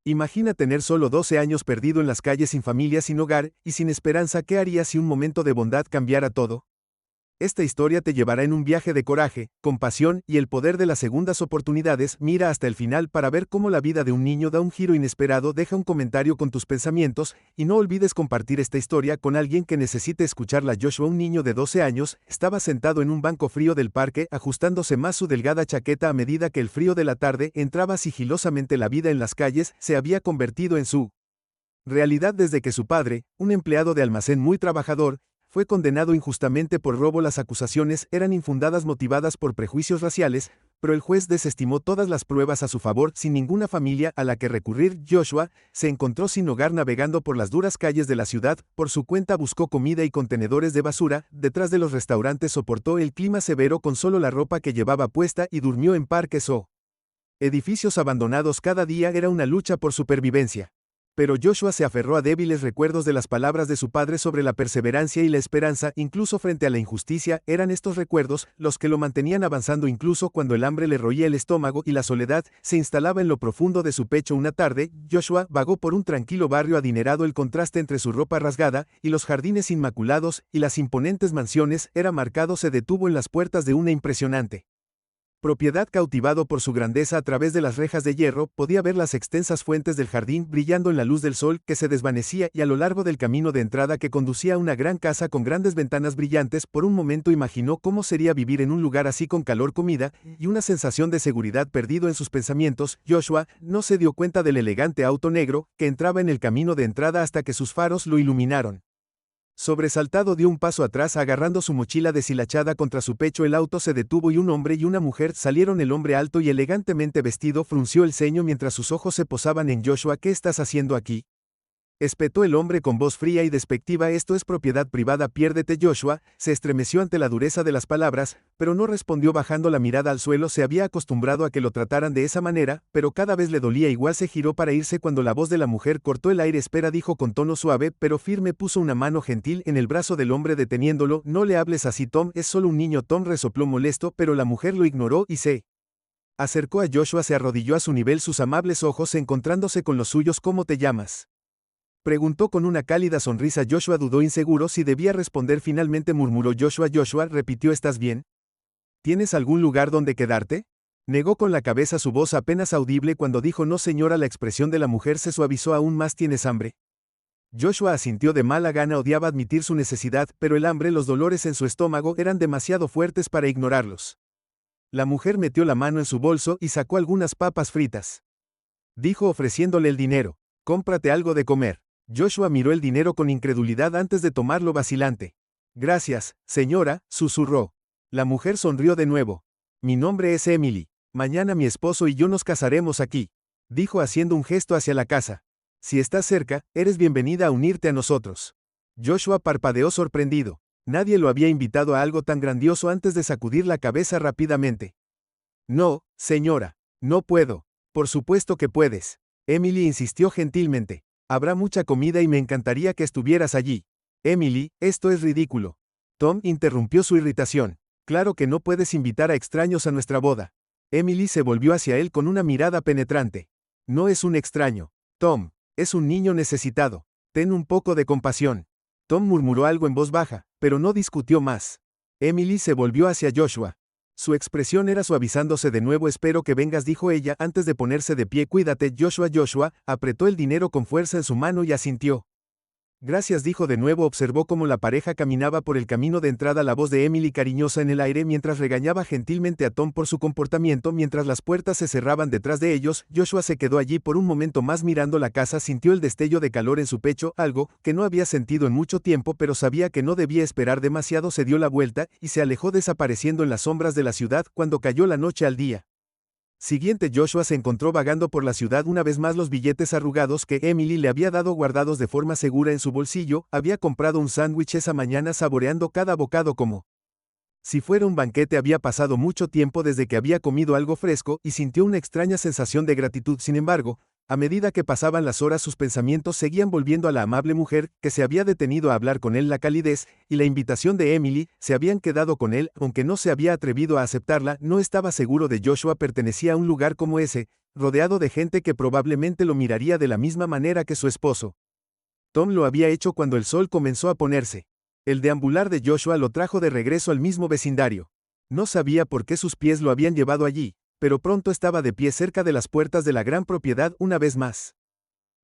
Imagina tener solo 12 años perdido en las calles sin familia, sin hogar y sin esperanza. ¿Qué harías si un momento de bondad cambiara todo? Esta historia te llevará en un viaje de coraje, compasión y el poder de las segundas oportunidades. Mira hasta el final para ver cómo la vida de un niño da un giro inesperado. Deja un comentario con tus pensamientos y no olvides compartir esta historia con alguien que necesite escucharla. Joshua, un niño de 12 años, estaba sentado en un banco frío del parque, ajustándose más su delgada chaqueta a medida que el frío de la tarde entraba sigilosamente. La vida en las calles se había convertido en su realidad desde que su padre, un empleado de almacén muy trabajador, fue condenado injustamente por robo. Las acusaciones eran infundadas, motivadas por prejuicios raciales, pero el juez desestimó todas las pruebas a su favor. Sin ninguna familia a la que recurrir, Joshua se encontró sin hogar navegando por las duras calles de la ciudad. Por su cuenta buscó comida y contenedores de basura detrás de los restaurantes. Soportó el clima severo con solo la ropa que llevaba puesta y durmió en parques o edificios abandonados. Cada día era una lucha por supervivencia. Pero Joshua se aferró a débiles recuerdos de las palabras de su padre sobre la perseverancia y la esperanza. Incluso frente a la injusticia, eran estos recuerdos los que lo mantenían avanzando. Incluso cuando el hambre le roía el estómago y la soledad se instalaba en lo profundo de su pecho. Una tarde, Joshua vagó por un tranquilo barrio adinerado. El contraste entre su ropa rasgada y los jardines inmaculados y las imponentes mansiones era marcado. Se detuvo en las puertas de una impresionante propiedad. Cautivado por su grandeza, a través de las rejas de hierro podía ver las extensas fuentes del jardín brillando en la luz del sol que se desvanecía, y a lo largo del camino de entrada que conducía a una gran casa con grandes ventanas brillantes. Por un momento imaginó cómo sería vivir en un lugar así, con calor, comida y una sensación de seguridad. Perdido en sus pensamientos, Joshua no se dio cuenta del elegante auto negro que entraba en el camino de entrada hasta que sus faros lo iluminaron. Sobresaltado, dio un paso atrás, agarrando su mochila deshilachada contra su pecho. El auto se detuvo y un hombre y una mujer salieron. El hombre, alto y elegantemente vestido, frunció el ceño mientras sus ojos se posaban en Joshua. ¿Qué estás haciendo aquí?, espetó el hombre con voz fría y despectiva. Esto es propiedad privada, piérdete. Joshua se estremeció ante la dureza de las palabras, pero no respondió. Bajando la mirada al suelo, se había acostumbrado a que lo trataran de esa manera, pero cada vez le dolía igual. Se giró para irse cuando la voz de la mujer cortó el aire. Espera, dijo con tono suave pero firme. Puso una mano gentil en el brazo del hombre deteniéndolo. No le hables así, Tom, es solo un niño. Tom resopló molesto, pero la mujer lo ignoró y se acercó a Joshua. Se arrodilló a su nivel, sus amables ojos encontrándose con los suyos. ¿Cómo te llamas?, preguntó con una cálida sonrisa. Joshua dudó, inseguro si debía responder. Finalmente murmuró Joshua. Joshua repitió, ¿estás bien? ¿Tienes algún lugar donde quedarte?, negó con la cabeza, su voz apenas audible cuando dijo no, señora. La expresión de la mujer se suavizó aún más. ¿Tienes hambre? Joshua asintió de mala gana. Odiaba admitir su necesidad, pero el hambre, los dolores en su estómago eran demasiado fuertes para ignorarlos. La mujer metió la mano en su bolso y sacó algunas papas fritas. Dijo ofreciéndole el dinero. Cómprate algo de comer. Joshua miró el dinero con incredulidad antes de tomarlo, vacilante. Gracias, señora, susurró. La mujer sonrió de nuevo. Mi nombre es Emily. Mañana mi esposo y yo nos casaremos aquí, dijo haciendo un gesto hacia la casa. Si estás cerca, eres bienvenida a unirte a nosotros. Joshua parpadeó sorprendido. Nadie lo había invitado a algo tan grandioso. Antes de sacudir la cabeza rápidamente. No, señora, no puedo. Por supuesto que puedes. Emily insistió gentilmente. Habrá mucha comida y me encantaría que estuvieras allí. Emily, esto es ridículo. Tom interrumpió su irritación. Claro que no puedes invitar a extraños a nuestra boda. Emily se volvió hacia él con una mirada penetrante. No es un extraño, Tom, es un niño necesitado. Ten un poco de compasión. Tom murmuró algo en voz baja, pero no discutió más. Emily se volvió hacia Joshua. Su expresión era suavizándose de nuevo. Espero que vengas, dijo ella antes de ponerse de pie. Cuídate, Joshua. Joshua apretó el dinero con fuerza en su mano y asintió. Gracias, dijo de nuevo. Observó cómo la pareja caminaba por el camino de entrada, la voz de Emily cariñosa en el aire mientras regañaba gentilmente a Tom por su comportamiento. Mientras las puertas se cerraban detrás de ellos, Joshua se quedó allí por un momento más mirando la casa. Sintió el destello de calor en su pecho, algo que no había sentido en mucho tiempo, pero sabía que no debía esperar demasiado. Se dio la vuelta y se alejó, desapareciendo en las sombras de la ciudad. Cuando cayó la noche, al día siguiente, Joshua se encontró vagando por la ciudad una vez más. Los billetes arrugados que Emily le había dado guardados de forma segura en su bolsillo. Había comprado un sándwich esa mañana, saboreando cada bocado como si fuera un banquete. Había pasado mucho tiempo desde que había comido algo fresco y sintió una extraña sensación de gratitud. Sin embargo, a medida que pasaban las horas, sus pensamientos seguían volviendo a la amable mujer que se había detenido a hablar con él. La calidez y la invitación de Emily se habían quedado con él, aunque no se había atrevido a aceptarla. No estaba seguro de Joshua pertenecía a un lugar como ese, rodeado de gente que probablemente lo miraría de la misma manera que su esposo. Tom lo había hecho cuando el sol comenzó a ponerse. El deambular de Joshua lo trajo de regreso al mismo vecindario. No sabía por qué sus pies lo habían llevado allí, pero pronto estaba de pie cerca de las puertas de la gran propiedad una vez más.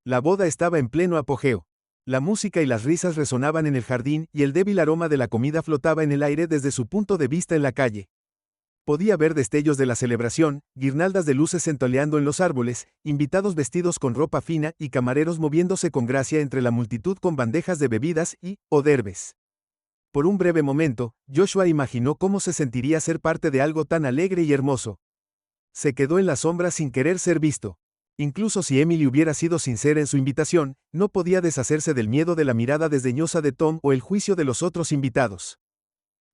La boda estaba en pleno apogeo. La música y las risas resonaban en el jardín y el débil aroma de la comida flotaba en el aire desde su punto de vista en la calle. Podía ver destellos de la celebración, guirnaldas de luces centelleando en los árboles, invitados vestidos con ropa fina y camareros moviéndose con gracia entre la multitud con bandejas de bebidas y oderbes. Por un breve momento, Joshua imaginó cómo se sentiría ser parte de algo tan alegre y hermoso. Se quedó en la sombra sin querer ser visto. Incluso si Emily hubiera sido sincera en su invitación, no podía deshacerse del miedo de la mirada desdeñosa de Tom o el juicio de los otros invitados.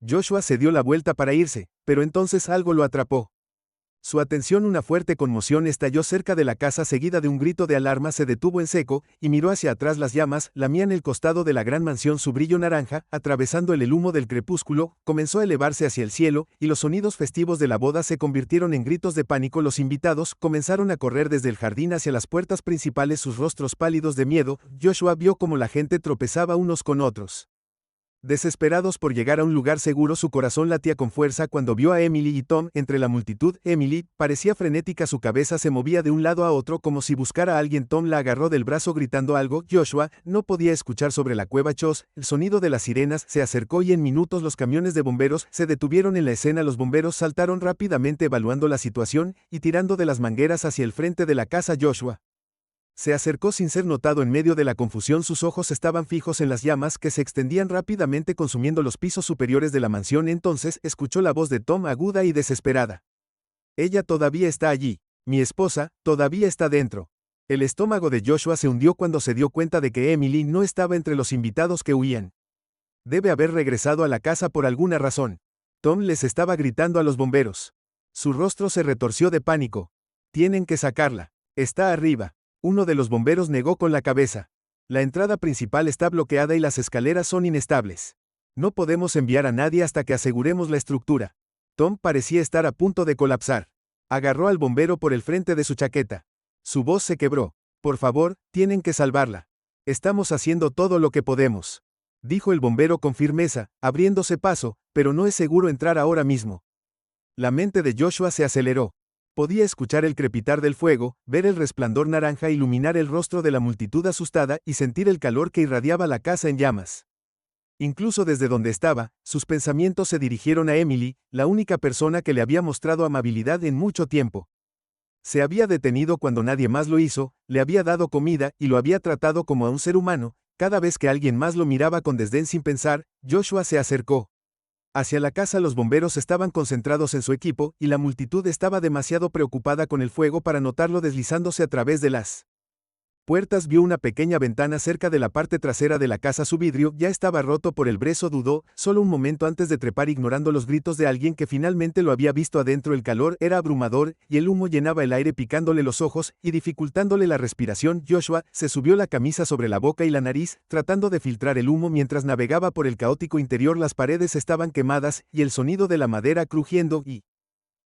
Joshua se dio la vuelta para irse, pero entonces algo lo atrapó. Su atención, una fuerte conmoción estalló cerca de la casa seguida de un grito de alarma, se detuvo en seco, y miró hacia atrás. Las llamas lamían el costado de la gran mansión, su brillo naranja, atravesando el humo del crepúsculo, comenzó a elevarse hacia el cielo, y los sonidos festivos de la boda se convirtieron en gritos de pánico. Los invitados comenzaron a correr desde el jardín hacia las puertas principales, sus rostros pálidos de miedo. Joshua vio cómo la gente tropezaba unos con otros. Desesperados por llegar a un lugar seguro, su corazón latía con fuerza cuando vio a Emily y Tom entre la multitud. Emily parecía frenética, su cabeza se movía de un lado a otro como si buscara a alguien. Tom la agarró del brazo gritando algo. Joshua no podía escuchar sobre la cueva Chos, el sonido de las sirenas se acercó y en minutos los camiones de bomberos se detuvieron en la escena. Los bomberos saltaron rápidamente evaluando la situación y tirando de las mangueras hacia el frente de la casa. Joshua se acercó sin ser notado en medio de la confusión. Sus ojos estaban fijos en las llamas que se extendían rápidamente consumiendo los pisos superiores de la mansión. Entonces escuchó la voz de Tom, aguda y desesperada. Ella todavía está allí. Mi esposa todavía está dentro. El estómago de Joshua se hundió cuando se dio cuenta de que Emily no estaba entre los invitados que huían. Debe haber regresado a la casa por alguna razón. Tom les estaba gritando a los bomberos. Su rostro se retorció de pánico. Tienen que sacarla. Está arriba. Uno de los bomberos negó con la cabeza. La entrada principal está bloqueada y las escaleras son inestables. No podemos enviar a nadie hasta que aseguremos la estructura. Tom parecía estar a punto de colapsar. Agarró al bombero por el frente de su chaqueta. Su voz se quebró. Por favor, tienen que salvarla. Estamos haciendo todo lo que podemos, dijo el bombero con firmeza, abriéndose paso, pero no es seguro entrar ahora mismo. La mente de Joshua se aceleró. Podía escuchar el crepitar del fuego, ver el resplandor naranja iluminar el rostro de la multitud asustada y sentir el calor que irradiaba la casa en llamas. Incluso desde donde estaba, sus pensamientos se dirigieron a Emily, la única persona que le había mostrado amabilidad en mucho tiempo. Se había detenido cuando nadie más lo hizo, le había dado comida y lo había tratado como a un ser humano. Cada vez que alguien más lo miraba con desdén sin pensar, Joshua se acercó hacia la casa. Los bomberos estaban concentrados en su equipo, y la multitud estaba demasiado preocupada con el fuego para notarlo deslizándose a través de las puertas. Vio una pequeña ventana cerca de la parte trasera de la casa. Su vidrio ya estaba roto por el brezo. Dudó solo un momento antes de trepar, ignorando los gritos de alguien que finalmente lo había visto adentro. El calor era abrumador, y el humo llenaba el aire picándole los ojos y dificultándole la respiración. Joshua se subió la camisa sobre la boca y la nariz, tratando de filtrar el humo mientras navegaba por el caótico interior. Las paredes estaban quemadas, y el sonido de la madera crujiendo y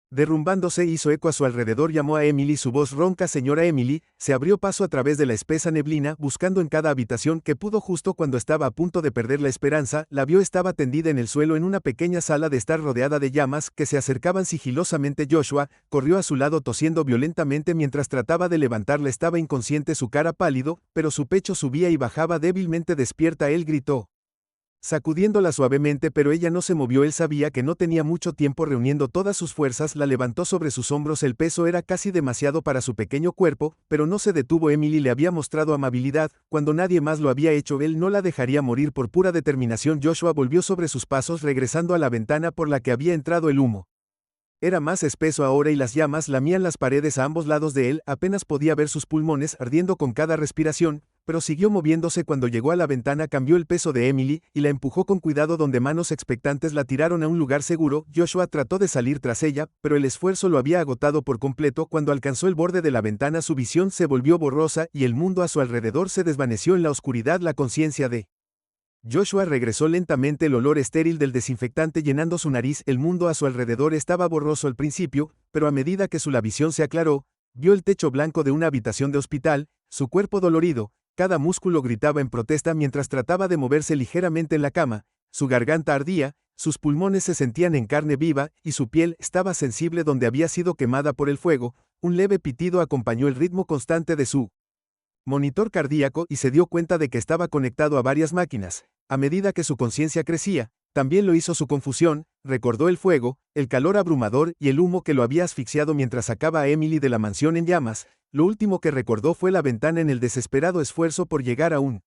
derrumbándose hizo eco a su alrededor. Llamó a Emily, su voz ronca. Señora Emily, se abrió paso a través de la espesa neblina, buscando en cada habitación que pudo. Justo cuando estaba a punto de perder la esperanza, la vio. Estaba tendida en el suelo en una pequeña sala de estar rodeada de llamas que se acercaban sigilosamente. Joshua corrió a su lado tosiendo violentamente mientras trataba de levantarla. Estaba inconsciente, su cara pálido, pero su pecho subía y bajaba débilmente. Despierta, él gritó, sacudiéndola suavemente, pero ella no se movió. Él sabía que no tenía mucho tiempo. Reuniendo todas sus fuerzas, la levantó sobre sus hombros. El peso era casi demasiado para su pequeño cuerpo, pero no se detuvo. Emily le había mostrado amabilidad cuando nadie más lo había hecho. Él no la dejaría morir por pura determinación. Joshua volvió sobre sus pasos, regresando a la ventana por la que había entrado el humo. Era más espeso ahora y las llamas lamían las paredes a ambos lados de él. Apenas podía ver sus pulmones ardiendo con cada respiración, pero siguió moviéndose. Cuando llegó a la ventana, cambió el peso de Emily y la empujó con cuidado, donde manos expectantes la tiraron a un lugar seguro. Joshua trató de salir tras ella, pero el esfuerzo lo había agotado por completo. Cuando alcanzó el borde de la ventana, su visión se volvió borrosa y el mundo a su alrededor se desvaneció en la oscuridad. La conciencia de Joshua regresó lentamente, el olor estéril del desinfectante llenando su nariz. El mundo a su alrededor estaba borroso al principio, pero a medida que la visión se aclaró, Vio el techo blanco de una habitación de hospital, su cuerpo dolorido, cada músculo gritaba en protesta mientras trataba de moverse ligeramente en la cama, su garganta ardía, sus pulmones se sentían en carne viva y su piel estaba sensible donde había sido quemada por el fuego. Un leve pitido acompañó el ritmo constante de su monitor cardíaco y se dio cuenta de que estaba conectado a varias máquinas. A medida que su conciencia crecía, también lo hizo su confusión, recordó el fuego, el calor abrumador y el humo que lo había asfixiado mientras sacaba a Emily de la mansión en llamas. Lo último que recordó fue la ventana en el desesperado esfuerzo por llegar a un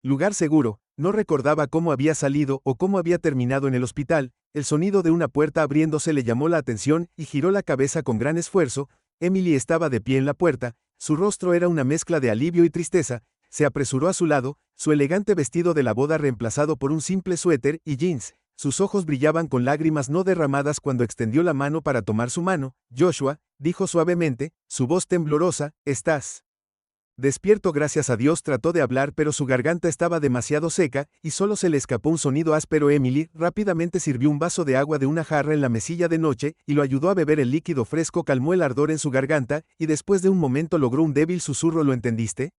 lugar seguro. No recordaba cómo había salido o cómo había terminado en el hospital. El sonido de una puerta abriéndose le llamó la atención y giró la cabeza con gran esfuerzo. Emily estaba de pie en la puerta, su rostro era una mezcla de alivio y tristeza. Se apresuró a su lado, su elegante vestido de la boda reemplazado por un simple suéter y jeans. Sus ojos brillaban con lágrimas no derramadas cuando extendió la mano para tomar su mano. Joshua, dijo suavemente, su voz temblorosa, ¿estás despierto? Gracias a Dios trató de hablar pero su garganta estaba demasiado seca, y solo se le escapó un sonido áspero. Emily rápidamente sirvió un vaso de agua de una jarra en la mesilla de noche, y lo ayudó a beber el líquido fresco. Calmó el ardor en su garganta, y después de un momento logró un débil susurro. ¿Lo entendiste?,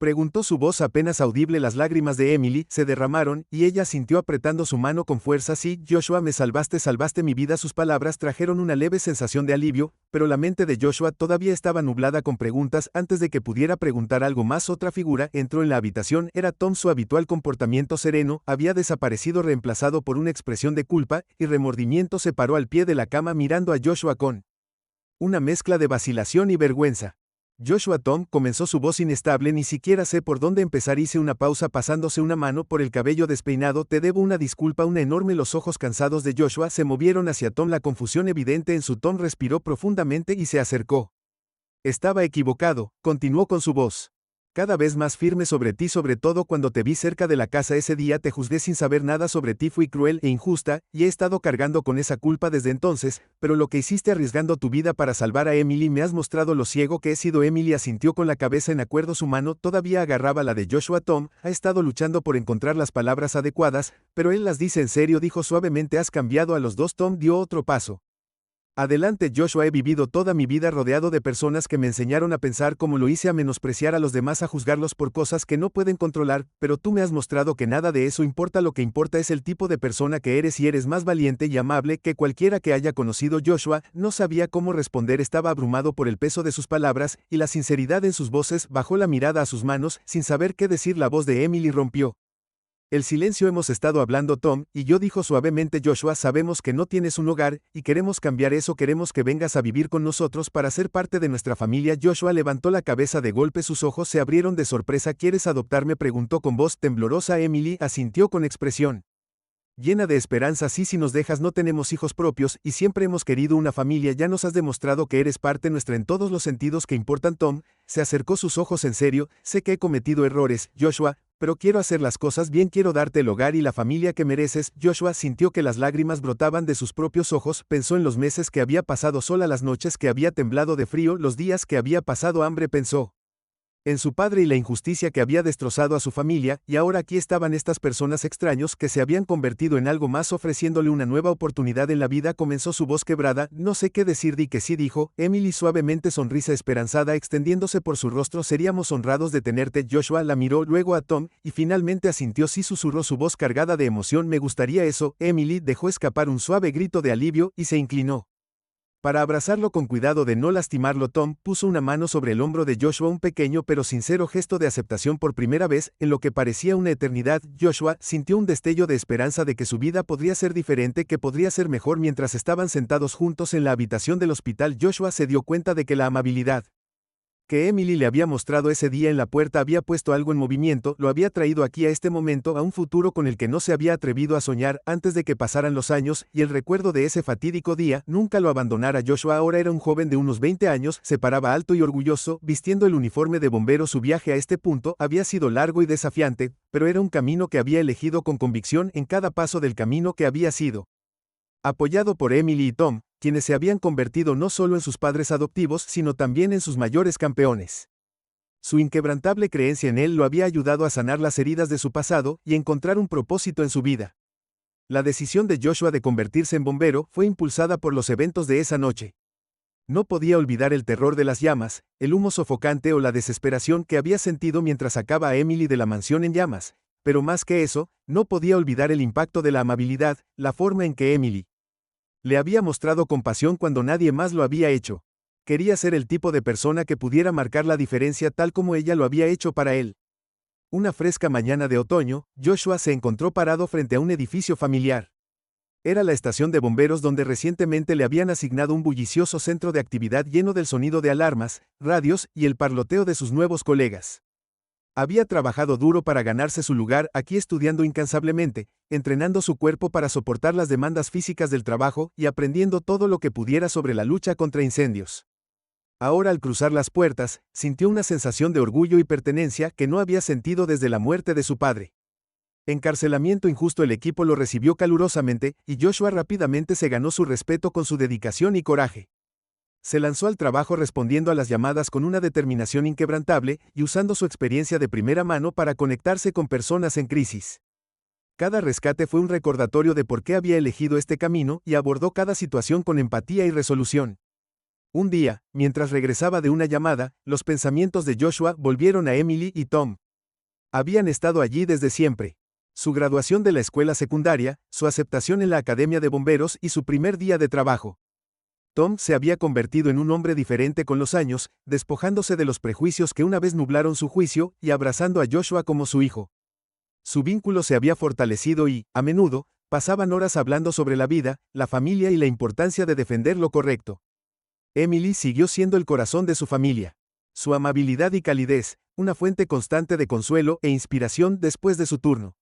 preguntó su voz apenas audible. Las lágrimas de Emily se derramaron, y ella sintió apretando su mano con fuerza. Sí, Joshua, me salvaste, salvaste mi vida. Sus palabras trajeron una leve sensación de alivio, pero la mente de Joshua todavía estaba nublada con preguntas. Antes de que pudiera preguntar algo más, otra figura entró en la habitación. Era Tom. Su habitual comportamiento sereno había desaparecido, reemplazado por una expresión de culpa y remordimiento. Se paró al pie de la cama mirando a Joshua con una mezcla de vacilación y vergüenza. Joshua, Tom, comenzó su voz inestable, ni siquiera sé por dónde empezar. Hice una pausa pasándose una mano por el cabello despeinado. Te debo una disculpa, una enorme. Los ojos cansados de Joshua se movieron hacia Tom, la confusión evidente en su tono. Respiró profundamente y se acercó. Estaba equivocado, continuó con su voz cada vez más firme sobre ti, sobre todo cuando te vi cerca de la casa ese día. Te juzgué sin saber nada sobre ti, fui cruel e injusta, y he estado cargando con esa culpa desde entonces, pero lo que hiciste arriesgando tu vida para salvar a Emily, me has mostrado lo ciego que he sido. Emily asintió con la cabeza en acuerdo. Su mano todavía agarraba la de Joshua. Tom ha estado luchando por encontrar las palabras adecuadas, pero él las dice en serio, dijo suavemente. Has cambiado a los dos. Tom dio otro paso adelante. Joshua, he vivido toda mi vida rodeado de personas que me enseñaron a pensar como lo hice, a menospreciar a los demás, a juzgarlos por cosas que no pueden controlar, pero tú me has mostrado que nada de eso importa. Lo que importa es el tipo de persona que eres, y eres más valiente y amable que cualquiera que haya conocido. Joshua no sabía cómo responder, estaba abrumado por el peso de sus palabras y la sinceridad en sus voces. Bajó la mirada a sus manos, sin saber qué decir. La voz de Emily rompió el silencio. Hemos estado hablando Tom y yo, dijo suavemente Joshua. Sabemos que no tienes un hogar, y queremos cambiar eso. Queremos que vengas a vivir con nosotros para ser parte de nuestra familia. Joshua levantó la cabeza de golpe, sus ojos se abrieron de sorpresa. ¿Quieres adoptarme?, preguntó con voz temblorosa. Emily asintió con expresión llena de esperanza. Sí, si nos dejas. No tenemos hijos propios, y siempre hemos querido una familia. Ya nos has demostrado que eres parte nuestra en todos los sentidos que importan. Tom se acercó, sus ojos en serio. Sé que he cometido errores, Joshua, pero quiero hacer las cosas bien. Quiero darte el hogar y la familia que mereces. Joshua sintió que las lágrimas brotaban de sus propios ojos. Pensó en los meses que había pasado sola, las noches que había temblado de frío, los días que había pasado hambre. Pensó en su padre y la injusticia que había destrozado a su familia, y ahora aquí estaban estas personas extraños que se habían convertido en algo más, ofreciéndole una nueva oportunidad en la vida. Comenzó su voz quebrada. No sé qué decir. Di que sí, dijo Emily suavemente, sonrisa esperanzada extendiéndose por su rostro. Seríamos honrados de tenerte. Joshua la miró luego a Tom, y finalmente asintió. Sí, susurró su voz cargada de emoción. Me gustaría eso. Emily dejó escapar un suave grito de alivio, y se inclinó para abrazarlo con cuidado de no lastimarlo. Tom puso una mano sobre el hombro de Joshua, un pequeño pero sincero gesto de aceptación. Por primera vez en lo que parecía una eternidad, Joshua sintió un destello de esperanza de que su vida podría ser diferente, que podría ser mejor. Mientras estaban sentados juntos en la habitación del hospital, Joshua se dio cuenta de que la amabilidad que Emily le había mostrado ese día en la puerta había puesto algo en movimiento. Lo había traído aquí, a este momento, a un futuro con el que no se había atrevido a soñar antes de que pasaran los años, y el recuerdo de ese fatídico día nunca lo abandonara. Joshua ahora era un joven de unos 20 años, se paraba alto y orgulloso, vistiendo el uniforme de bombero. Su viaje a este punto había sido largo y desafiante, pero era un camino que había elegido con convicción. En cada paso del camino que había sido apoyado por Emily y Tom, quienes se habían convertido no solo en sus padres adoptivos, sino también en sus mayores campeones. Su inquebrantable creencia en él lo había ayudado a sanar las heridas de su pasado y encontrar un propósito en su vida. La decisión de Joshua de convertirse en bombero fue impulsada por los eventos de esa noche. No podía olvidar el terror de las llamas, el humo sofocante o la desesperación que había sentido mientras sacaba a Emily de la mansión en llamas, pero más que eso, no podía olvidar el impacto de la amabilidad, la forma en que Emily le había mostrado compasión cuando nadie más lo había hecho. Quería ser el tipo de persona que pudiera marcar la diferencia tal como ella lo había hecho para él. Una fresca mañana de otoño, Joshua se encontró parado frente a un edificio familiar. Era la estación de bomberos donde recientemente le habían asignado un bullicioso centro de actividad lleno del sonido de alarmas, radios y el parloteo de sus nuevos colegas. Había trabajado duro para ganarse su lugar aquí estudiando incansablemente, entrenando su cuerpo para soportar las demandas físicas del trabajo y aprendiendo todo lo que pudiera sobre la lucha contra incendios. Ahora al cruzar las puertas, sintió una sensación de orgullo y pertenencia que no había sentido desde la muerte de su padre. Encarcelamiento injusto. El equipo lo recibió calurosamente, y Joshua rápidamente se ganó su respeto con su dedicación y coraje. Se lanzó al trabajo respondiendo a las llamadas con una determinación inquebrantable y usando su experiencia de primera mano para conectarse con personas en crisis. Cada rescate fue un recordatorio de por qué había elegido este camino y abordó cada situación con empatía y resolución. Un día, mientras regresaba de una llamada, los pensamientos de Joshua volvieron a Emily y Tom. Habían estado allí desde siempre. Su graduación de la escuela secundaria, su aceptación en la academia de bomberos y su primer día de trabajo. Tom se había convertido en un hombre diferente con los años, despojándose de los prejuicios que una vez nublaron su juicio y abrazando a Joshua como su hijo. Su vínculo se había fortalecido y, a menudo, pasaban horas hablando sobre la vida, la familia y la importancia de defender lo correcto. Emily siguió siendo el corazón de su familia. Su amabilidad y calidez, una fuente constante de consuelo e inspiración después de su turno.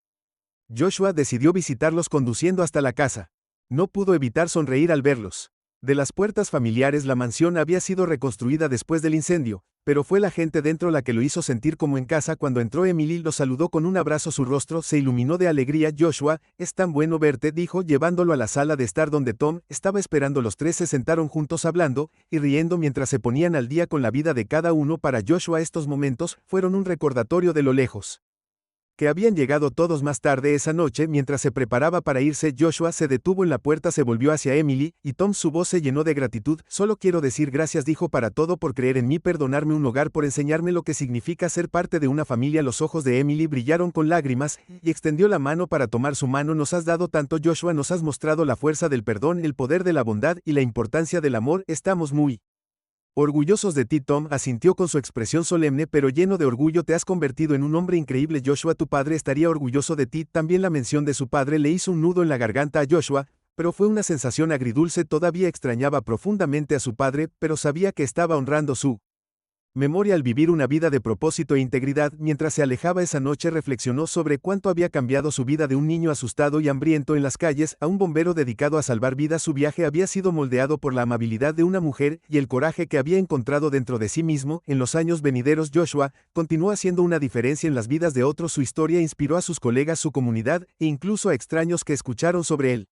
Joshua decidió visitarlos conduciendo hasta la casa. No pudo evitar sonreír al verlos. De las puertas familiares la mansión había sido reconstruida después del incendio, pero fue la gente dentro la que lo hizo sentir como en casa. Cuando entró Emily lo saludó con un abrazo, su rostro se iluminó de alegría. Joshua, es tan bueno verte, dijo llevándolo a la sala de estar donde Tom estaba esperando. Los tres se sentaron juntos hablando y riendo mientras se ponían al día con la vida de cada uno. Para Joshua estos momentos fueron un recordatorio de lo lejos que habían llegado todos. Más tarde esa noche, mientras se preparaba para irse, Joshua se detuvo en la puerta, se volvió hacia Emily, y Tom, su voz se llenó de gratitud. Solo quiero decir gracias, dijo, para todo, por creer en mí, perdonarme un hogar, por enseñarme lo que significa ser parte de una familia. Los ojos de Emily brillaron con lágrimas, y extendió la mano para tomar su mano. Nos has dado tanto, Joshua, nos has mostrado la fuerza del perdón, el poder de la bondad y la importancia del amor. Estamos muy orgullosos de ti. Tom asintió con su expresión solemne pero lleno de orgullo. Te has convertido en un hombre increíble, Joshua. Tu padre estaría orgulloso de ti. También la mención de su padre le hizo un nudo en la garganta a Joshua, pero fue una sensación agridulce. Todavía extrañaba profundamente a su padre, pero sabía que estaba honrando su memoria al vivir una vida de propósito e integridad. Mientras se alejaba esa noche reflexionó sobre cuánto había cambiado su vida, de un niño asustado y hambriento en las calles a un bombero dedicado a salvar vidas. Su viaje había sido moldeado por la amabilidad de una mujer y el coraje que había encontrado dentro de sí mismo. En los años venideros Joshua continuó haciendo una diferencia en las vidas de otros. Su historia inspiró a sus colegas, su comunidad e incluso a extraños que escucharon sobre él.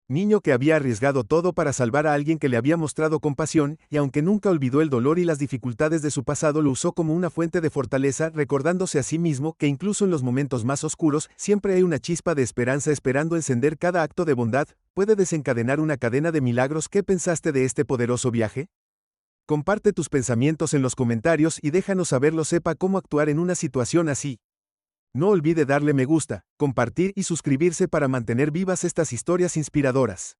Niño que había arriesgado todo para salvar a alguien que le había mostrado compasión, y aunque nunca olvidó el dolor y las dificultades de su pasado, lo usó como una fuente de fortaleza, recordándose a sí mismo que incluso en los momentos más oscuros, siempre hay una chispa de esperanza esperando encender. Cada acto de bondad puede desencadenar una cadena de milagros. ¿Qué pensaste de este poderoso viaje? Comparte tus pensamientos en los comentarios y déjanos saberlo. Sepa cómo actuar en una situación así. No olvide darle me gusta, compartir y suscribirse para mantener vivas estas historias inspiradoras.